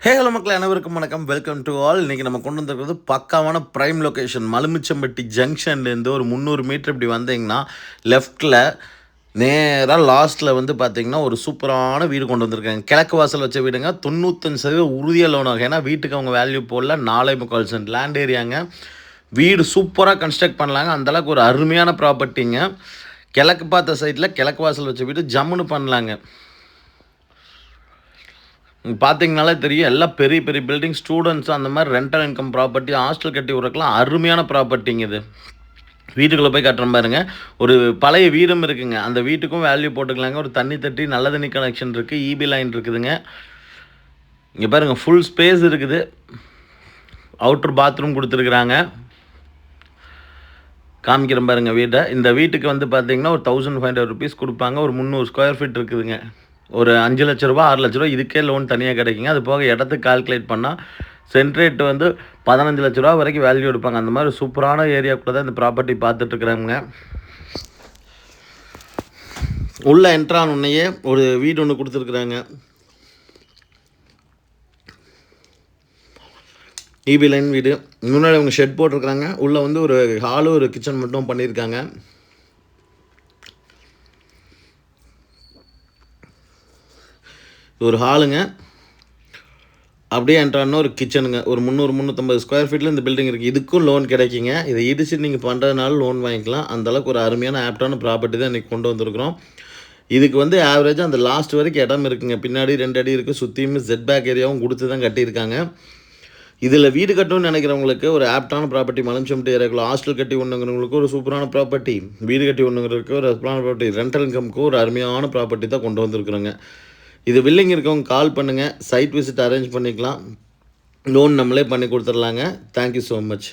Hello மக்கள் அனைவருக்கும் வணக்கம். Welcome to all. இன்றைக்கி நம்ம கொண்டு வந்திருக்கிறது பக்காவான ப்ரைம் லொக்கேஷன் மலுமிச்சம்பட்டி ஜங்ஷன்லேருந்து ஒரு 300 மீட்டர் இப்படி வந்தீங்கன்னா லெஃப்ட்டில் நேராக லாஸ்ட்டில் வந்து பார்த்திங்கன்னா ஒரு சூப்பரான வீடு கொண்டு வந்திருக்காங்க. கிழக்கு வாசல் வச்ச வீடுங்க. 95% உறுதியாக லோன் ஆகும். ஏன்னா வீட்டுக்கு அவங்க வேல்யூ போடல. 4.25 சென்ட் லேண்ட் ஏரியாங்க. வீடு சூப்பராக கன்ஸ்ட்ரக்ட் பண்ணலாங்க. அந்தளவுக்கு ஒரு அருமையான ப்ராப்பர்ட்டிங்க. கிழக்கு பார்த்த சைட்டில் கிழக்கு வாசல் வச்ச வீடு ஜம்முன்னு பண்ணலாங்க. பார்த்தீங்கனாலே தெரியும் எல்லாம் பெரிய பெரிய பில்டிங், ஸ்டூடெண்ட்ஸ் அந்த மாதிரி ரெண்டல் இன்கம் ப்ராப்பர்ட்டி, ஹாஸ்டல் கட்டி விட்றதுக்குலாம் அருமையான ப்ராப்பர்ட்டிங்க இது. வீட்டுக்குள்ளே போய் கட்டுறேன் பாருங்க. ஒரு பழைய வீடும் இருக்குங்க. அந்த வீட்டுக்கும் வேல்யூ போட்டுக்கலாங்க. ஒரு தண்ணி தட்டி நல்ல தண்ணி கனெக்ஷன் இருக்குது. இபி லைன் இருக்குதுங்க. இங்கே பாருங்கள், ஃபுல் ஸ்பேஸ் இருக்குது. அவுட்ரு பாத்ரூம் கொடுத்துருக்குறாங்க. காமிக்கிறேன் பாருங்கள் வீட்டை. இந்த வீட்டுக்கு வந்து பார்த்தீங்கன்னா ஒரு 1500 ருபீஸ் கொடுப்பாங்க. ஒரு 300 ஸ்கொயர் ஃபீட் இருக்குதுங்க. ஒரு 5 லட்ச ரூபா 6 லட்ச ரூபா இதுக்கே லோன் தனியாக கிடைக்குங்க. அது போக இடத்துக்கு கால்குலேட் பண்ணால் சென்ட் ரேட் வந்து 15 லட்ச ரூபா வரைக்கும் வேல்யூ எடுப்பாங்க. அந்த மாதிரி சூப்பரான ஏரியா கூட தான் இந்த ப்ராப்பர்ட்டி பார்த்துட்ருக்குறாங்க. உள்ளே என்ட்ரான உடனேயே ஒரு வீடு ஒன்று கொடுத்துருக்குறாங்க. இபி லைன் வீடு. முன்னாடி அவங்க ஷெட் போட்டிருக்கிறாங்க. உள்ளே வந்து ஒரு ஹாலு ஒரு கிச்சன் மட்டும் பண்ணியிருக்காங்க. ஒரு ஹாலுங்க. அப்படியே என்ட்ரான ஒரு கிச்சனுங்க. ஒரு 300-350 ஸ்கொயர் ஃபீட்டில் இந்த பில்டிங் இருக்குது. இதுக்கும் லோன் கிடைக்குங்க. இதை இடிச்சு நீங்கள் பண்ணுறதுனால லோன் வாங்கிக்கலாம். அந்தளவுக்கு ஒரு அருமையான ஆப்டான ப்ராப்பர்ட்டி தான் இன்றைக்கி கொண்டு வந்திருக்கிறோம். இதுக்கு வந்து ஆவரேஜாக அந்த லாஸ்ட் வரைக்கும் இடம் இருக்குங்க. பின்னாடி 2 அடி இருக்குது. சுற்றியுமே செட் பேக் ஏரியாவும் கொடுத்து தான் கட்டியிருக்காங்க. இதில் வீடு கட்டணும்னு நினைக்கிறவங்களுக்கு ஒரு ஆப்டான ப்ராப்பர்ட்டி. மலுமிச்சம்பட்டி ஏரியாக்குள்ள ஹாஸ்டல் கட்டி ஒன்றுங்கிறவங்களுக்கு ஒரு சூப்பரான ப்ராப்பர்ட்டி, வீடு கட்டி ஒன்றுங்கிறதுக்கு ஒரு சூப்பரான ப்ராப்பர்ட்டி, ரெண்டல் இன்கம்க்கு ஒரு அருமையான ப்ராப்பர்ட்டி தான் கொண்டு வந்திருக்குறோங்க. இது வில்லிங் இருக்கவங்க கால் பண்ணுங்கள். சைட் விசிட் அரேஞ்ச் பண்ணிக்கலாம். லோன் நம்மளே பண்ணி கொடுத்துர்லாங்க. Thank you so much.